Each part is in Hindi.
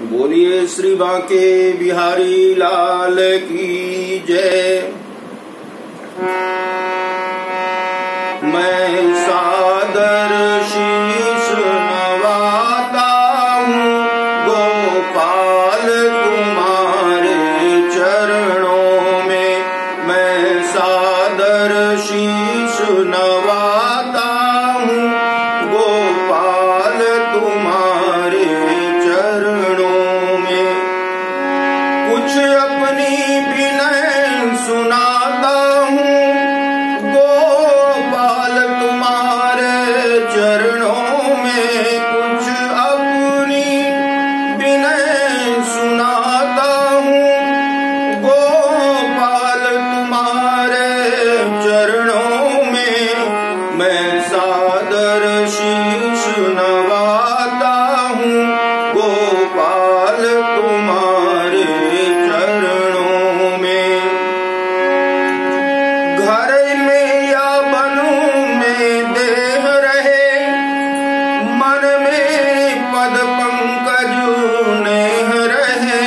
बोलिए श्री बांके बिहारी लाल की जय। मैं सादर शीश नवाता हूँ गोपाल तुम्हारे चरणों में। मैं सादर शीश नवाता हूँ गोपाल तुम्हारे चरणों में। कुछ अपनी विनय सुनाता हूँ गोपाल तुम्हारे चरणों में। कुछ अपनी विनय सुनाता हूँ गोपाल तुम्हारे चरणों में। मैं सादर शीश नवाता हूँ गोपाल तुम्हारे चरणों में। घर में या वन में देह रहे, मन में पद पंकज नेह रहे।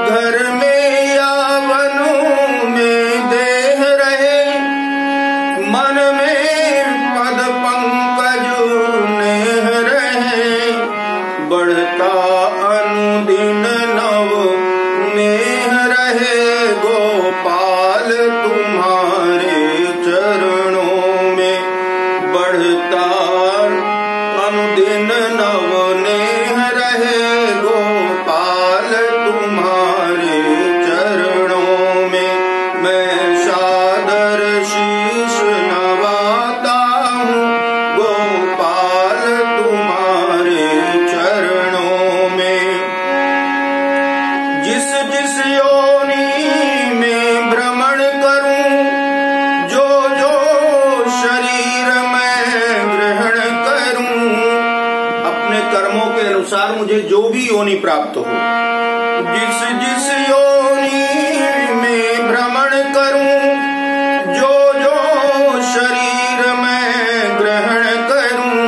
घर में या वन में देह रहे, मन में पद पंकज नेह रहे। बढ़ता अनुदिन नव नेह रहे गोपाल तुम्हारे चरणों में। बढ़ता अनुदिन नव नेह रहे गोपाल तुम्हारे चरणों में। मैं सादर शीश नवाता हूँ गोपाल तुम्हारे चरणों में। जिस जिस योनि में भ्रमण करूं, जो जो शरीर में ग्रहण करूं, अपने कर्मों के अनुसार मुझे जो भी योनि प्राप्त हो। जिस जिस योनि में भ्रमण करूं, जो जो शरीर में ग्रहण करूं,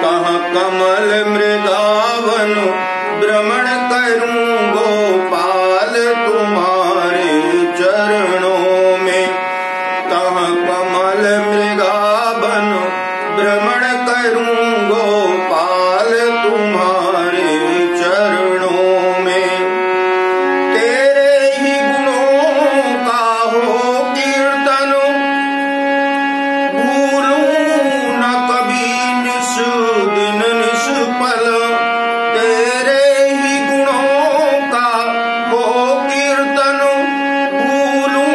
कहाँ कमल मृगावन भ्रमण करूं गोपाल तुम्हारे चरणों में। कहाँ कमल मृगावन भ्रमण करूं गोपाल तुम्हारे चरणों में। तेरे ही गुणों का हो कीर्तन, भूलूं न कभी निश दिन निष्फल। तेरे ही गुणों का हो कीर्तन, भूलूं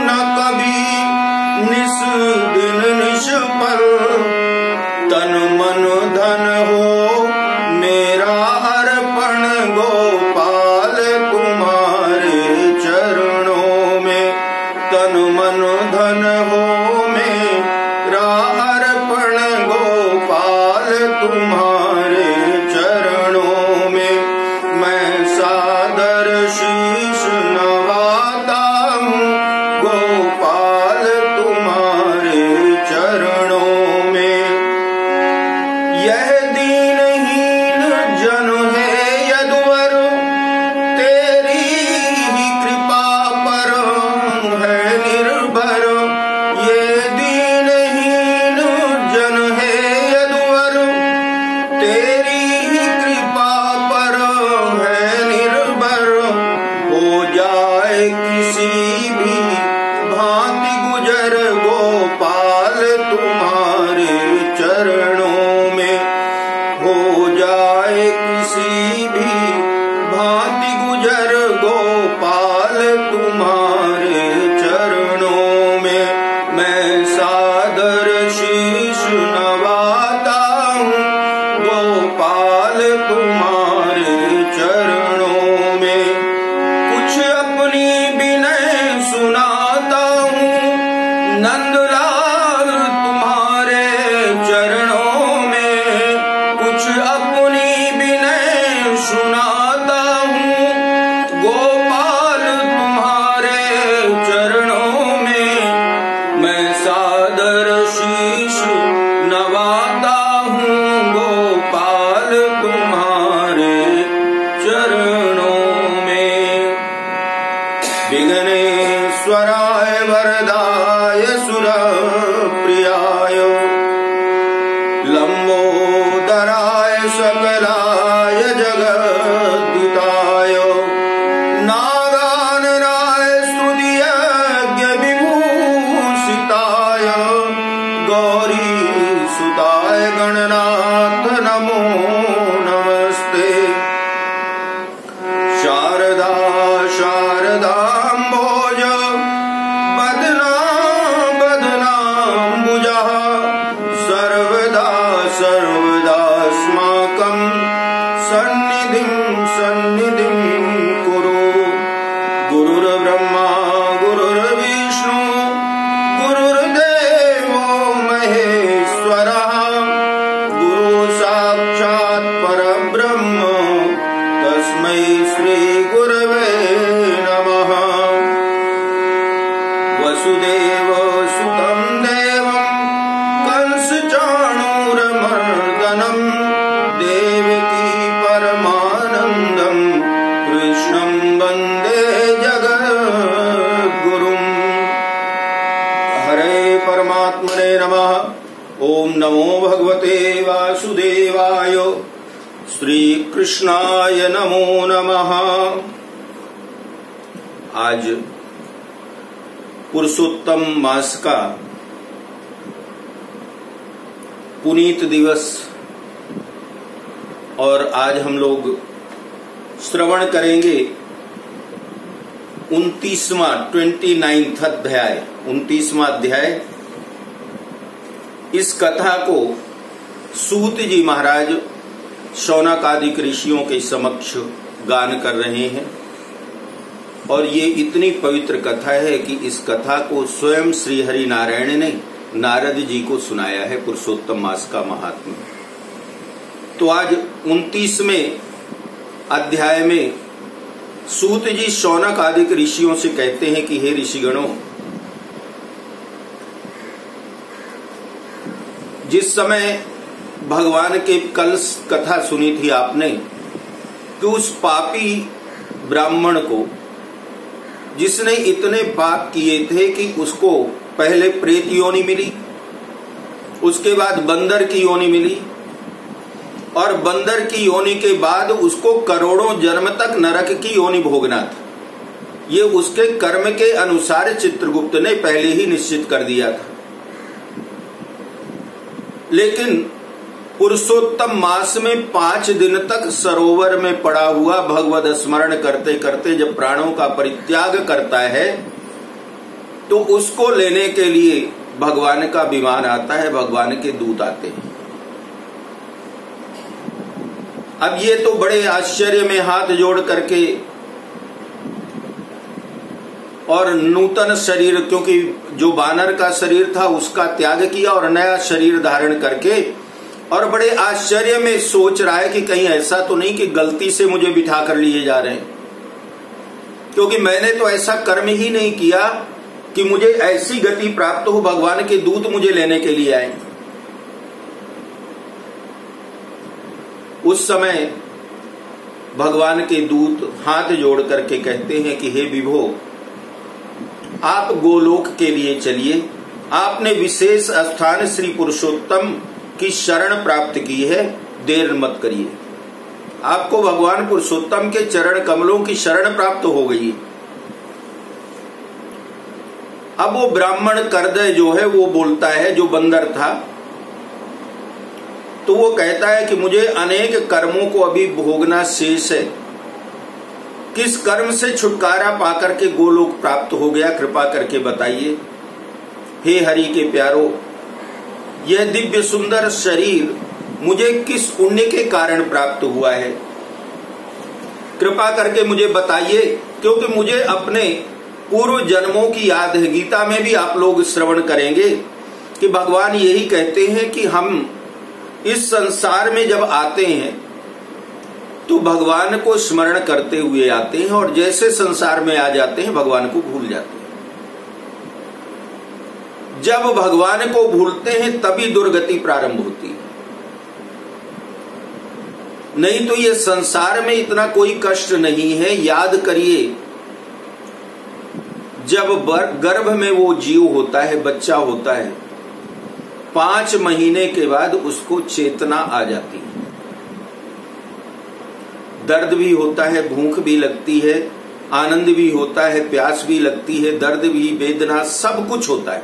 न कभी निश दिन निष्फल। तन मन धन हो मेरा अर्पण गोपाल तुम्हारे चरणों में। तन मन धन हो मेरा अर्पण गोपाल तुम्हारे चरणों में। मैं सादर शीश नवाता हूँ गोपाल तुम्हारे चरणों में। यह दीनहीन जन है यदुवर, तेरी ही कृपा पर है निर्भर। ये दीनहीन जन है यदुवर, तेरी ही कृपा पर है निर्भर। हो जाए किसी भी भांति गुजर गोपाल तुम्हारे चरणों में। हो जाए किसी भी भांति गुजर गोपाल तुम्हारे चरणों में। मैं सादर शीश नवाता हूँ गोपाल तुम्हारे चरणों में। कुछ अपनी विनय सुनाता हूँ नंदलाल तुम्हारे चरणों में। कुछ अपनी विनय सुनाता हूँ गोपाल तुम्हारे चरणों में। मैं सादर शीश नवाता हूँ गोपाल तुम्हारे महेश्वराय वरदाय सुरप्रियाय लंबोदराय सकलाय जगद्दिताय नागाननाय स्तुतियज्ञ विभूषिताय गौरीसुताय गणनाथ नमो नमस्ते। शारदा शारदाम्भोज बदना बदनाम्बुजः सर्वदा सर्वदास्माकं सन्निधिं सन्निधिं कुरु। गुरुर्ब्रह्मा गुरुर्विष्णु गुरुर्देवो महेश्वरः गुरु साक्षात् परब्रह्म तस्मै श्री गुरवे नमः। वसुदेव सुतं देवं कंसचाणूरमर्दनं देवकी परमानन्दं कृष्णं वन्दे जगद्गुरुम्। हरे परमात्मने नमः। ओम नमो भगवते वासुदेवाय। श्री कृष्णाय नमो नमः। आज पुरुषोत्तम मास का पुनीत दिवस और आज हम लोग श्रवण करेंगे 29वां अध्याय। इस कथा को सूत जी महाराज शौनक आदि ऋषियों के समक्ष गान कर रहे हैं और ये इतनी पवित्र कथा है कि इस कथा को स्वयं श्री हरि नारायण ने नारद जी को सुनाया है। पुरुषोत्तम मास का महात्म्य। तो आज 29वें अध्याय में सूत जी शौनक आदि ऋषियों से कहते हैं कि हे ऋषिगणों, जिस समय भगवान के कल कथा सुनी थी आपने कि उस पापी ब्राह्मण को जिसने इतने पाप किए थे कि उसको पहले प्रेत योनि मिली, उसके बाद बंदर की योनि मिली और बंदर की योनि के बाद उसको करोड़ों जन्म तक नरक की योनि भोगना था। ये उसके कर्म के अनुसार चित्रगुप्त ने पहले ही निश्चित कर दिया था। लेकिन पुरुषोत्तम मास में 5 दिन तक सरोवर में पड़ा हुआ भगवद स्मरण करते करते जब प्राणों का परित्याग करता है तो उसको लेने के लिए भगवान का विमान आता है, भगवान के दूत आते हैं। अब ये तो बड़े आश्चर्य में हाथ जोड़ करके और नूतन शरीर, क्योंकि जो वानर का शरीर था उसका त्याग किया और नया शरीर धारण करके और बड़े आश्चर्य में सोच रहा है कि कहीं ऐसा तो नहीं कि गलती से मुझे बिठा कर लिए जा रहे हैं, क्योंकि मैंने तो ऐसा कर्म ही नहीं किया कि मुझे ऐसी गति प्राप्त हो, भगवान के दूत मुझे लेने के लिए आए। उस समय भगवान के दूत हाथ जोड़ करके कहते हैं कि हे विभो, आप गोलोक के लिए चलिए। आपने विशेष स्थान श्री पुरुषोत्तम की शरण प्राप्त की है, देर मत करिए। आपको भगवान पुरुषोत्तम के चरण कमलों की शरण प्राप्त हो गई। अब वो ब्राह्मण करदय जो है वो बोलता है, जो बंदर था, तो वो कहता है कि मुझे अनेक कर्मों को अभी भोगना शेष है। किस कर्म से छुटकारा पाकर के गोलोक प्राप्त हो गया, कृपा करके बताइए। हे हरि के प्यारो, यह दिव्य सुंदर शरीर मुझे किस पुण्य के कारण प्राप्त हुआ है, कृपा करके मुझे बताइए, क्योंकि मुझे अपने पूर्व जन्मों की याद है। गीता में भी आप लोग श्रवण करेंगे कि भगवान यही कहते हैं कि हम इस संसार में जब आते हैं तो भगवान को स्मरण करते हुए आते हैं और जैसे संसार में आ जाते हैं भगवान को भूल जाते हैं। जब भगवान को भूलते हैं तभी दुर्गति प्रारंभ होती है। नहीं तो ये संसार में इतना कोई कष्ट नहीं है। याद करिए, जब गर्भ में वो जीव होता है, बच्चा होता है, 5 महीने के बाद उसको चेतना आ जाती है। दर्द भी होता है, भूख भी लगती है, आनंद भी होता है, प्यास भी लगती है, दर्द भी, वेदना, सब कुछ होता है।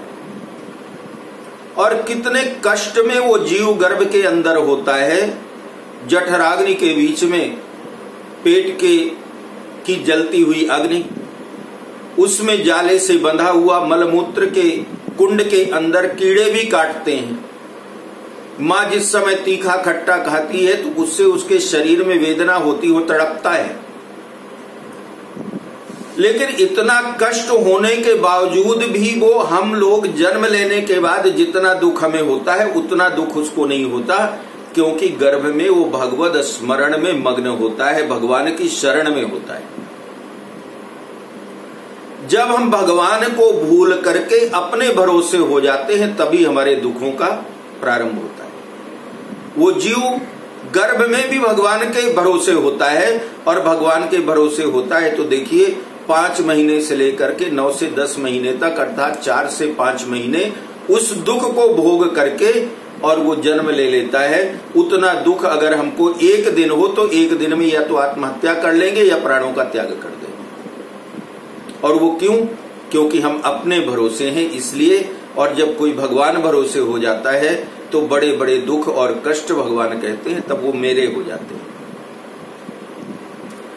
और कितने कष्ट में वो जीव गर्भ के अंदर होता है। जठराग्नि के बीच में पेट की जलती हुई अग्नि, उसमें जाले से बंधा हुआ मलमूत्र के कुंड के अंदर कीड़े भी काटते हैं। माँ जिस समय तीखा खट्टा खाती है तो उससे उसके शरीर में वेदना होती, वो तड़पता है। लेकिन इतना कष्ट होने के बावजूद भी वो, हम लोग जन्म लेने के बाद जितना दुख हमें होता है उतना दुख उसको नहीं होता, क्योंकि गर्भ में वो भगवद स्मरण में मग्न होता है, भगवान की शरण में होता है। जब हम भगवान को भूल करके अपने भरोसे हो जाते हैं तभी हमारे दुखों का प्रारंभ होता है। वो जीव गर्भ में भी भगवान के भरोसे होता है, और भगवान के भरोसे होता है तो देखिए 5 महीने से लेकर के 9 से 10 महीने तक, अर्थात 4 से 5 महीने उस दुख को भोग करके और वो जन्म ले लेता है। उतना दुख अगर हमको एक दिन हो तो एक दिन में या तो आत्महत्या कर लेंगे या प्राणों का त्याग कर देंगे। और वो क्यों? क्योंकि हम अपने भरोसे हैं इसलिए। और जब कोई भगवान भरोसे हो जाता है तो बड़े बड़े दुख और कष्ट भगवान कहते हैं तब वो मेरे हो जाते हैं।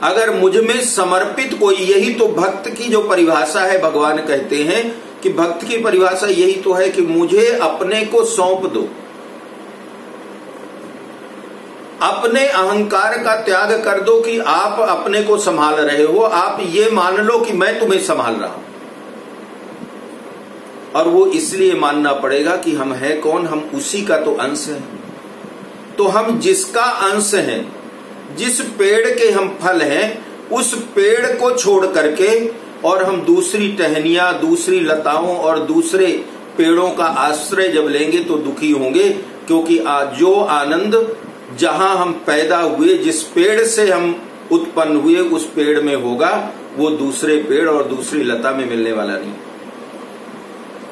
अगर मुझ में समर्पित कोई, यही तो भक्त की जो परिभाषा है, भगवान कहते हैं कि भक्त की परिभाषा यही तो है कि मुझे अपने को सौंप दो, अपने अहंकार का त्याग कर दो कि आप अपने को संभाल रहे हो, आप ये मान लो कि मैं तुम्हें संभाल रहा हूं। और वो इसलिए मानना पड़ेगा कि हम है कौन, हम उसी का तो अंश है। तो हम जिसका अंश हैं, जिस पेड़ के हम फल हैं, उस पेड़ को छोड़ करके और हम दूसरी टहनियां, दूसरी लताओं और दूसरे पेड़ों का आश्रय जब लेंगे तो दुखी होंगे। क्योंकि जो आनंद जहां हम पैदा हुए, जिस पेड़ से हम उत्पन्न हुए, उस पेड़ में होगा, वो दूसरे पेड़ और दूसरी लता में मिलने वाला नहीं।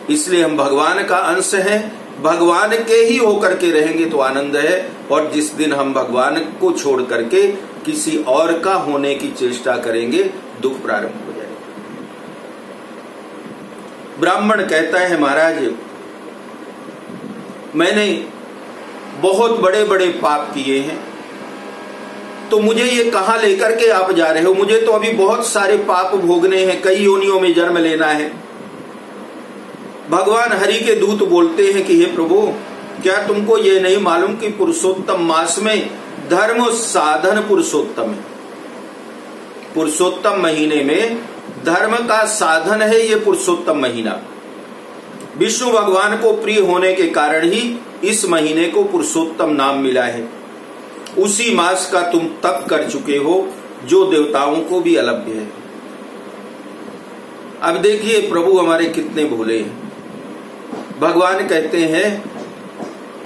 इसलिए हम भगवान का अंश हैं, भगवान के ही होकर के रहेंगे तो आनंद है। और जिस दिन हम भगवान को छोड़ करके किसी और का होने की चेष्टा करेंगे, दुख प्रारंभ हो जाएगा। ब्राह्मण कहता है, महाराज मैंने बहुत बड़े बड़े पाप किए हैं, तो मुझे ये कहां लेकर के आप जा रहे हो? मुझे तो अभी बहुत सारे पाप भोगने हैं, कई योनियों में जन्म लेना है। भगवान हरि के दूत बोलते हैं कि हे प्रभु, क्या तुमको ये नहीं मालूम कि पुरुषोत्तम मास में धर्म साधन पुरुषोत्तम है? पुरुषोत्तम महीने में धर्म का साधन है ये पुरुषोत्तम महीना। विष्णु भगवान को प्रिय होने के कारण ही इस महीने को पुरुषोत्तम नाम मिला है। उसी मास का तुम तप कर चुके हो जो देवताओं को भी अलभ्य है। अब देखिए प्रभु हमारे कितने भोले हैं। भगवान कहते हैं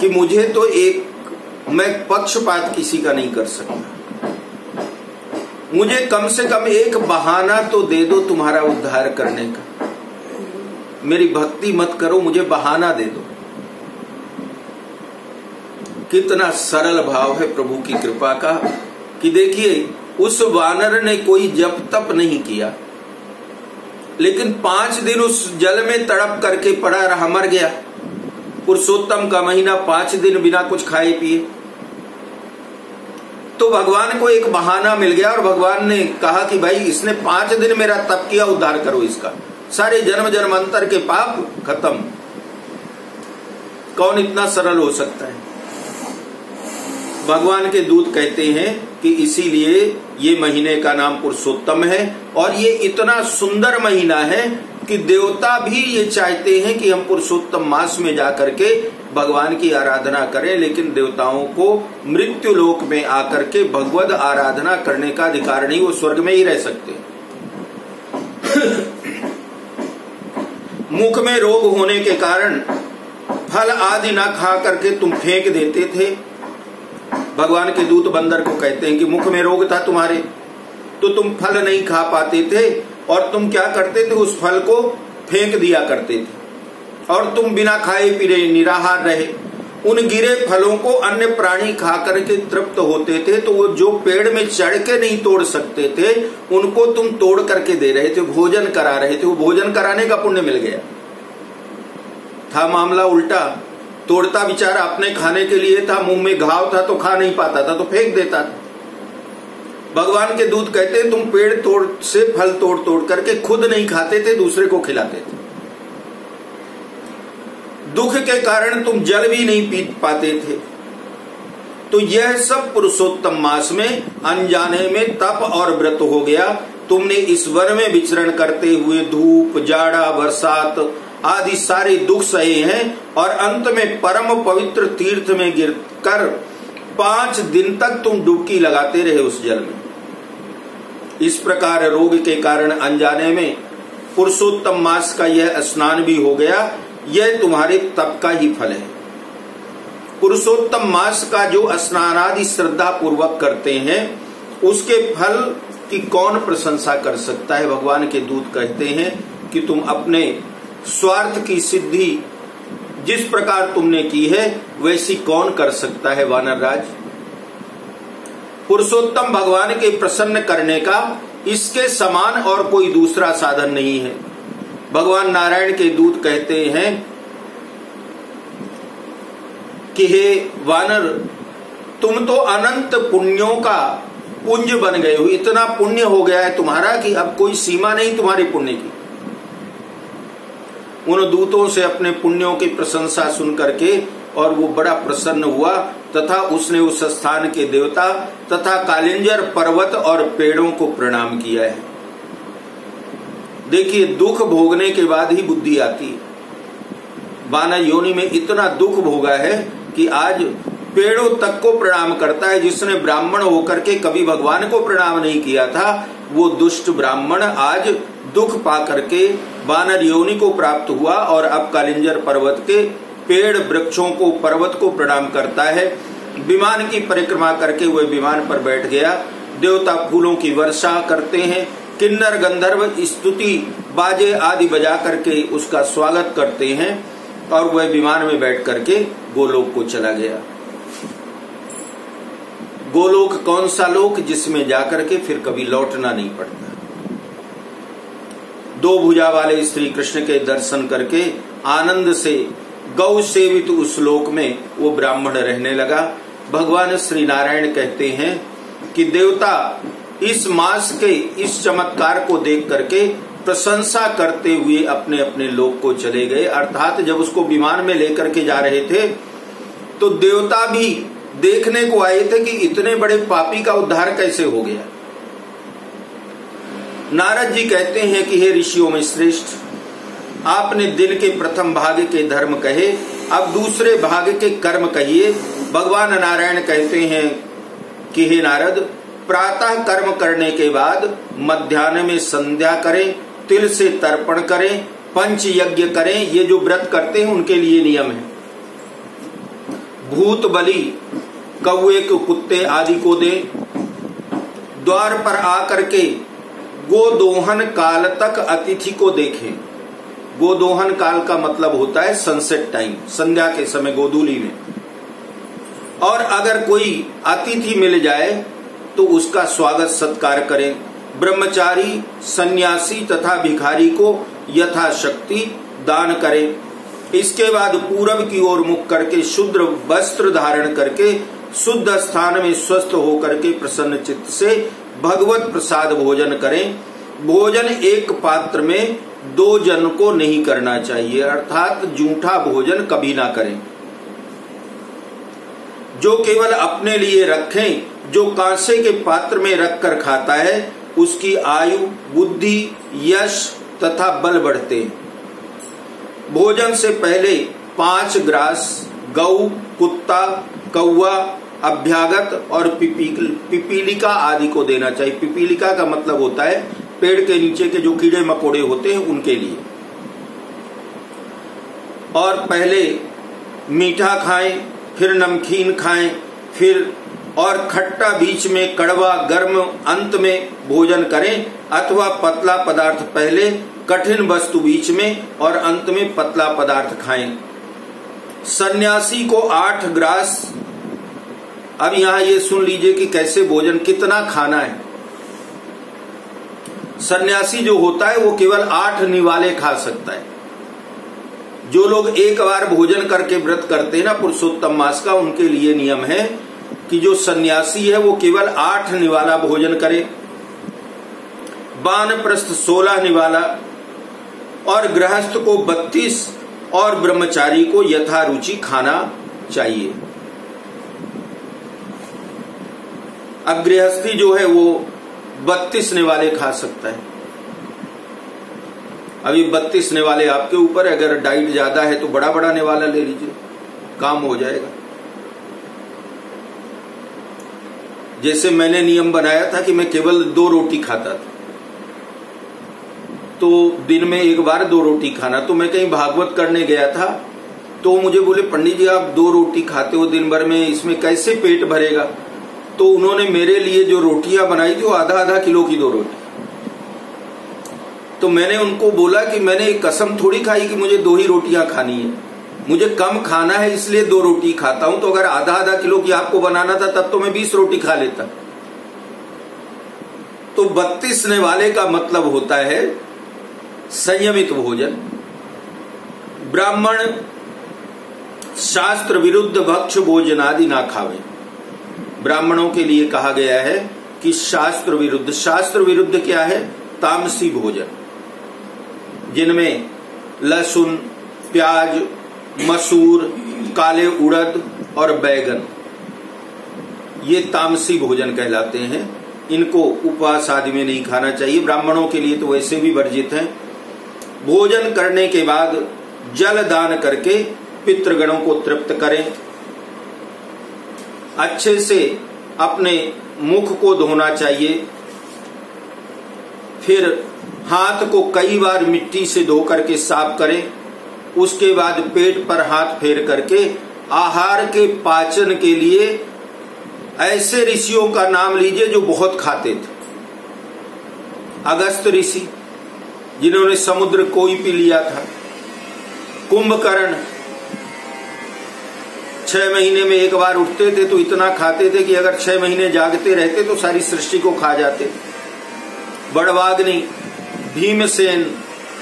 कि मुझे तो मैं पक्षपात किसी का नहीं कर सकता, मुझे कम से कम एक बहाना तो दे दो तुम्हारा उद्धार करने का। मेरी भक्ति मत करो, मुझे बहाना दे दो। कितना सरल भाव है प्रभु की कृपा का कि देखिए उस वानर ने कोई जप तप नहीं किया, लेकिन 5 दिन उस जल में तड़प करके पड़ा रहा, मर गया। पुरुषोत्तम का महीना 5 दिन बिना कुछ खाए पिए। तो भगवान को एक बहाना मिल गया और भगवान ने कहा कि भाई इसने 5 दिन मेरा तप किया, उद्धार करो इसका, सारे जन्म जन्मांतर के पाप खत्म। कौन इतना सरल हो सकता है? भगवान के दूत कहते हैं कि इसीलिए ये महीने का नाम पुरुषोत्तम है। और ये इतना सुंदर महीना है कि देवता भी ये चाहते हैं कि हम पुरुषोत्तम मास में जाकर के भगवान की आराधना करें, लेकिन देवताओं को मृत्यु लोक में आकर के भगवद आराधना करने का अधिकार नहीं, वो स्वर्ग में ही रह सकते हैं। मुख में रोग होने के कारण फल आदि ना खा करके तुम फेंक देते थे। भगवान के दूत बंदर को कहते हैं कि मुख में रोग था तुम्हारे, तो तुम फल नहीं खा पाते थे, और तुम क्या करते थे, उस फल को फेंक दिया करते थे और तुम बिना खाए पीए निराहार रहे। उन गिरे फलों को अन्य प्राणी खा करके तृप्त होते थे, तो वो जो पेड़ में चढ़ के नहीं तोड़ सकते थे उनको तुम तोड़ करके दे रहे थे, भोजन करा रहे थे। वो भोजन कराने का पुण्य मिल गया था। मामला उल्टा, तोड़ता बेचारा अपने खाने के लिए था, मुंह में घाव था तो खा नहीं पाता था तो फेंक देता था। भगवान के दूत कहते हैं तुम पेड़ तोड़ से फल तोड़ तोड़ करके खुद नहीं खाते थे, दूसरे को खिलाते थे। दुख के कारण तुम जल भी नहीं पी पाते थे। तो यह सब पुरुषोत्तम मास में अनजाने में तप और व्रत हो गया। तुमने इस वन में विचरण करते हुए धूप, जाड़ा, बरसात आदि सारे दुख सहे हैं और अंत में परम पवित्र तीर्थ में गिरकर 5 दिन तक तुम डुबकी लगाते रहे उस जल में। इस प्रकार रोग के कारण अनजाने में पुरुषोत्तम मास का यह स्नान भी हो गया। यह तुम्हारे तप का ही फल है। पुरुषोत्तम मास का जो स्नान आदि श्रद्धा पूर्वक करते हैं उसके फल की कौन प्रशंसा कर सकता है। भगवान के दूत कहते हैं कि तुम अपने स्वार्थ की सिद्धि जिस प्रकार तुमने की है वैसी कौन कर सकता है वानर राज। पुरुषोत्तम भगवान के प्रसन्न करने का इसके समान और कोई दूसरा साधन नहीं है। भगवान नारायण के दूत कहते हैं कि हे वानर, तुम तो अनंत पुण्यों का पुंज बन गए हो। इतना पुण्य हो गया है तुम्हारा कि अब कोई सीमा नहीं तुम्हारे पुण्य की। उन दूतों से अपने पुण्यों की प्रशंसा सुन करके और वो बड़ा प्रसन्न हुआ तथा उसने उस स्थान के देवता तथा कालिंजर पर्वत और पेड़ों को प्रणाम किया है। देखिए, दुख भोगने के बाद ही बुद्धि आती है। वानर योनि में इतना दुख भोगा है कि आज पेड़ों तक को प्रणाम करता है। जिसने ब्राह्मण होकर के कभी भगवान को प्रणाम नहीं किया था वो दुष्ट ब्राह्मण आज दुख पा करके वानर योनि को प्राप्त हुआ और अब कालिंजर पर्वत के पेड़ वृक्षों को पर्वत को प्रणाम करता है। विमान की परिक्रमा करके वह विमान पर बैठ गया। देवता फूलों की वर्षा करते हैं, किन्नर गंधर्व स्तुति बाजे आदि बजा करके उसका स्वागत करते हैं और वह विमान में बैठ करके गोलोक को चला गया। गोलोक कौन सा लोक जिसमें जाकर के फिर कभी लौटना नहीं पड़ता। 2 भुजा वाले श्री कृष्ण के दर्शन करके आनंद से गौ सेवित उस लोक में वो ब्राह्मण रहने लगा। भगवान श्री नारायण कहते हैं कि देवता इस मास के इस चमत्कार को देख करके प्रशंसा करते हुए अपने अपने लोक को चले गए। अर्थात जब उसको विमान में लेकर के जा रहे थे तो देवता भी देखने को आए थे कि इतने बड़े पापी का उद्धार कैसे हो गया। नारद जी कहते हैं कि हे ऋषियों में श्रेष्ठ, आपने दिन के प्रथम भाग के धर्म कहे, अब दूसरे भाग के कर्म कहिए। भगवान नारायण कहते हैं कि हे नारद, प्रातः कर्म करने के बाद मध्याह्न में संध्या करें, तिल से तर्पण करें, पंच यज्ञ करें। ये जो व्रत करते हैं उनके लिए नियम है। भूत बलि कौवे के कुत्ते आदि को दें। द्वार पर आकर के गोदोहन काल तक अतिथि को देखें। गोदोहन काल का मतलब होता है सनसेट टाइम, संध्या के समय गोधूली में। और अगर कोई अतिथि मिल जाए तो उसका स्वागत सत्कार करें। ब्रह्मचारी, सन्यासी तथा भिखारी को यथाशक्ति दान करें। इसके बाद पूरब की ओर मुख करके शुद्र वस्त्र धारण करके शुद्ध स्थान में स्वस्थ होकर के प्रसन्न चित्त से भगवत प्रसाद भोजन करें। भोजन एक पात्र में 2 जन को नहीं करना चाहिए, अर्थात जूठा भोजन कभी ना करें। जो केवल अपने लिए रखें, जो कांसे के पात्र में रखकर खाता है उसकी आयु, बुद्धि, यश तथा बल बढ़ते हैं। भोजन से पहले 5 ग्रास गौ, कुत्ता, कौवा, अभ्यागत और पिपीलिका आदि को देना चाहिए। पिपीलिका का मतलब होता है पेड़ के नीचे के जो कीड़े मकोड़े होते हैं उनके लिए। और पहले मीठा खाएं, फिर नमकीन खाएं, फिर और खट्टा बीच में, कड़वा गर्म अंत में भोजन करें, अथवा पतला पदार्थ पहले, कठिन वस्तु बीच में और अंत में पतला पदार्थ खाएं। सन्यासी को 8 ग्रास। अब यहां ये सुन लीजिए कि कैसे भोजन, कितना खाना है। सन्यासी जो होता है वो केवल 8 निवाले खा सकता है। जो लोग एक बार भोजन करके व्रत करते हैं ना पुरुषोत्तम मास का, उनके लिए नियम है कि जो सन्यासी है वो केवल 8 निवाला भोजन करे। वानप्रस्थ 16 निवाला और गृहस्थ को 32 और ब्रह्मचारी को यथारुचि खाना चाहिए। अब गृहस्थी जो है वो 32 निवाले खा सकता है। अभी 32 निवाले आपके ऊपर, अगर डाइट ज्यादा है तो बड़ा बड़ा निवाला ले लीजिए, काम हो जाएगा। जैसे मैंने नियम बनाया था कि मैं केवल 2 रोटी खाता था, तो दिन में एक बार 2 रोटी खाना। तो मैं कहीं भागवत करने गया था, तो मुझे बोले पंडित जी आप 2 रोटी खाते हो दिन भर में, इसमें कैसे पेट भरेगा? तो उन्होंने मेरे लिए जो रोटियां बनाई थी वो आधा किलो की 2 रोटी। तो मैंने उनको बोला कि मैंने एक कसम थोड़ी खाई कि मुझे 2 ही रोटियां खानी है, मुझे कम खाना है इसलिए 2 रोटी खाता हूं। तो अगर आधा किलो की आपको बनाना था तब तो मैं 20 रोटी खा लेता। तो 32 निवाले का मतलब होता है संयमित भोजन। ब्राह्मण शास्त्र विरुद्ध भक्ष भोजनादि ना खावे। ब्राह्मणों के लिए कहा गया है कि शास्त्र विरुद्ध, शास्त्र विरुद्ध क्या है? तामसी भोजन, जिनमें लहसुन, प्याज, मसूर, काले उड़द और बैगन, ये तामसी भोजन कहलाते हैं। इनको उपवास आदि में नहीं खाना चाहिए। ब्राह्मणों के लिए तो वैसे भी वर्जित हैं। भोजन करने के बाद जल दान करके पितृगणों को तृप्त करें। अच्छे से अपने मुख को धोना चाहिए। फिर हाथ को कई बार मिट्टी से धो करके साफ करें। उसके बाद पेट पर हाथ फेर करके आहार के पाचन के लिए ऐसे ऋषियों का नाम लीजिए जो बहुत खाते थे। अगस्त ऋषि, जिन्होंने समुद्र कोई पी लिया था। कुंभकर्ण 6 महीने में एक बार उठते थे तो इतना खाते थे कि अगर 6 महीने जागते रहते तो सारी सृष्टि को खा जाते। बड़वाग्नि, भीमसेन,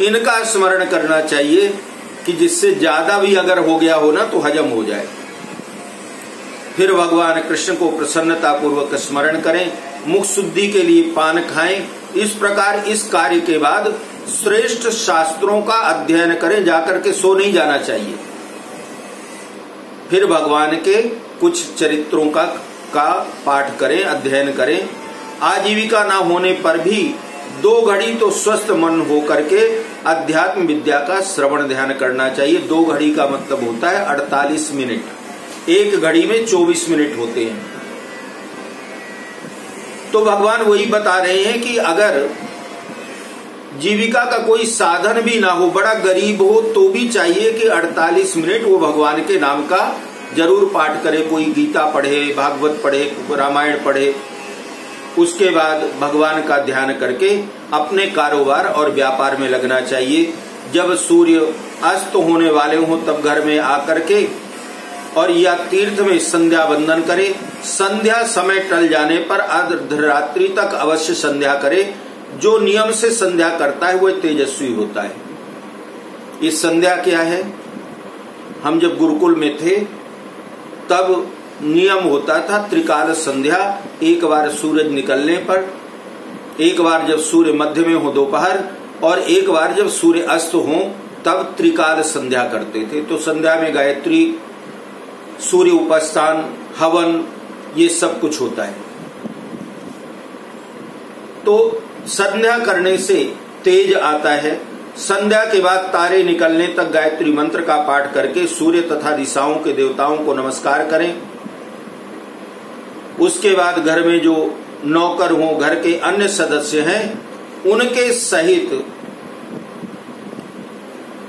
इनका स्मरण करना चाहिए कि जिससे ज्यादा भी अगर हो गया हो ना तो हजम हो जाए। फिर भगवान कृष्ण को प्रसन्नता पूर्वक स्मरण करें। मुख शुद्धि के लिए पान खाएं। इस प्रकार इस कार्य के बाद श्रेष्ठ शास्त्रों का अध्ययन करें। जाकर के सो नहीं जाना चाहिए। फिर भगवान के कुछ चरित्रों का पाठ करें, अध्ययन करें। आजीविका ना होने पर भी 2 घड़ी तो स्वस्थ मन हो करके अध्यात्म विद्या का श्रवण ध्यान करना चाहिए। 2 घड़ी का मतलब होता है 48 मिनट। 1 घड़ी में 24 मिनट होते हैं। तो भगवान वही बता रहे हैं कि अगर जीविका का कोई साधन भी ना हो, बड़ा गरीब हो, तो भी चाहिए कि 48 मिनट वो भगवान के नाम का जरूर पाठ करे। कोई गीता पढ़े, भागवत पढ़े, रामायण पढ़े। उसके बाद भगवान का ध्यान करके अपने कारोबार और व्यापार में लगना चाहिए। जब सूर्य अस्त होने वाले हों तब घर में आकर के और या तीर्थ में संध्या वंदन करे। संध्या समय टल जाने पर अर्धरात्रि तक अवश्य संध्या करे। जो नियम से संध्या करता है वह तेजस्वी होता है। इस संध्या क्या है? हम जब गुरुकुल में थे तब नियम होता था त्रिकाल संध्या। एक बार सूरज निकलने पर, एक बार जब सूर्य मध्य में हो दोपहर, और एक बार जब सूर्य अस्त हो तब त्रिकाल संध्या करते थे। तो संध्या में गायत्री, सूर्य उपस्थान, हवन, ये सब कुछ होता है। तो संध्या करने से तेज आता है। संध्या के बाद तारे निकलने तक गायत्री मंत्र का पाठ करके सूर्य तथा दिशाओं के देवताओं को नमस्कार करें। उसके बाद घर में जो नौकर हो, घर के अन्य सदस्य हैं, उनके सहित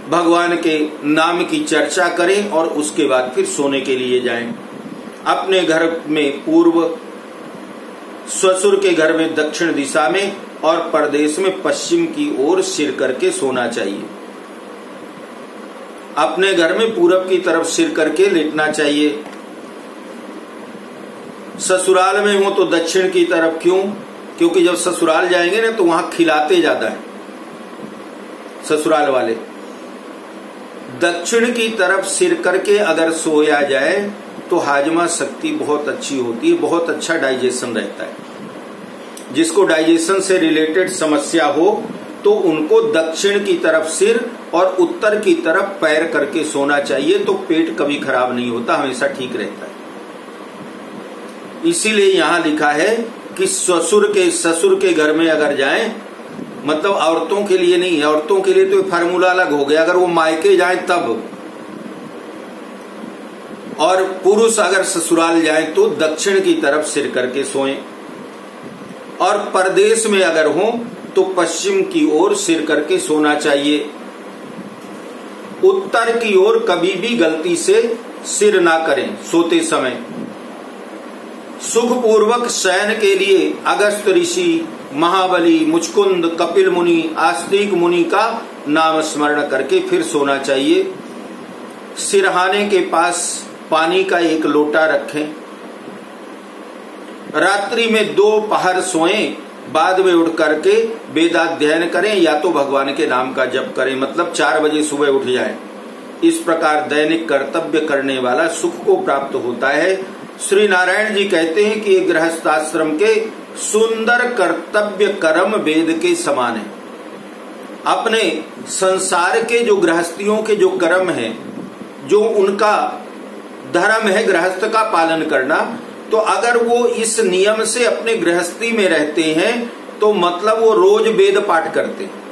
भगवान के नाम की चर्चा करें और उसके बाद फिर सोने के लिए जाएं। अपने घर में पूर्व, ससुर के घर में दक्षिण दिशा में और परदेश में पश्चिम की ओर सिर करके सोना चाहिए। अपने घर में पूरब की तरफ सिर करके लेटना चाहिए। ससुराल में हो तो दक्षिण की तरफ। क्यों? क्योंकि जब ससुराल जाएंगे ना तो वहां खिलाते ज्यादा है ससुराल वाले। दक्षिण की तरफ सिर करके अगर सोया जाए तो हाजमा शक्ति बहुत अच्छी होती है, बहुत अच्छा डाइजेशन रहता है। जिसको डाइजेशन से रिलेटेड समस्या हो तो उनको दक्षिण की तरफ सिर और उत्तर की तरफ पैर करके सोना चाहिए, तो पेट कभी खराब नहीं होता, हमेशा ठीक रहता है। इसीलिए यहां लिखा है कि ससुर के घर में अगर जाएं, मतलब औरतों के लिए नहीं है, औरतों के लिए तो फार्मूला अलग हो गया, अगर वो मायके जाएं तब, और पुरुष अगर ससुराल जाए तो दक्षिण की तरफ सिर करके सोएं, और परदेश में अगर हो तो पश्चिम की ओर सिर करके सोना चाहिए। उत्तर की ओर कभी भी गलती से सिर ना करें सोते समय। सुखपूर्वक शयन के लिए अगस्त ऋषि, महाबली, मुचकुंद, कपिल मुनि, आस्तिक मुनि का नाम स्मरण करके फिर सोना चाहिए। सिरहाने के पास पानी का एक लोटा रखें। रात्रि में 2 पहर सोएं, बाद में उठ करके वेदाध्ययन करें या तो भगवान के नाम का जप करें, मतलब 4 बजे सुबह उठ जाएं। इस प्रकार दैनिक कर्तव्य करने वाला सुख को प्राप्त होता है। श्री नारायण जी कहते हैं कि गृहस्थाश्रम के सुंदर कर्तव्य कर्म वेद के समान है। अपने संसार के जो गृहस्थियों के जो कर्म है, जो उनका धर्म है गृहस्थ का पालन करना, तो अगर वो इस नियम से अपने गृहस्थी में रहते हैं तो मतलब वो रोज वेद पाठ करते हैं।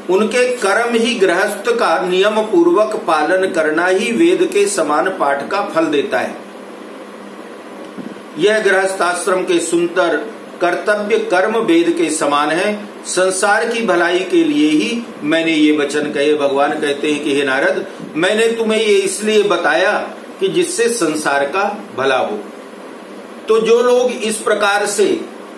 उनके कर्म ही गृहस्थ का नियम पूर्वक पालन करना ही वेद के समान पाठ का फल देता है। यह गृहस्थाश्रम के सुंदर कर्तव्य कर्म वेद के समान है। संसार की भलाई के लिए ही मैंने ये वचन कहे। भगवान कहते हैं कि हे नारद, मैंने तुम्हें ये इसलिए बताया कि जिससे संसार का भला हो। तो जो लोग इस प्रकार से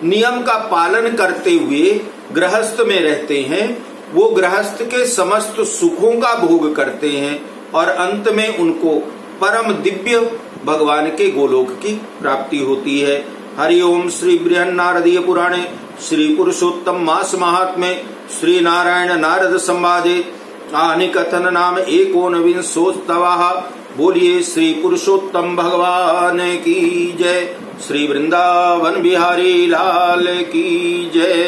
नियम का पालन करते हुए गृहस्थ में रहते हैं, वो गृहस्थ के समस्त सुखों का भोग करते हैं और अंत में उनको परम दिव्य भगवान के गोलोक की प्राप्ति होती है। हरि ओम। श्री बृहन्नारदीय पुराणे श्री पुरुषोत्तम मास महात्म्ये श्री नारायण नारद संवादे आनि कथन नाम एकोनविंशोस्तवः। बोलिए श्री पुरुषोत्तम भगवान की जय। श्री वृंदावन बिहारी लाल की जय।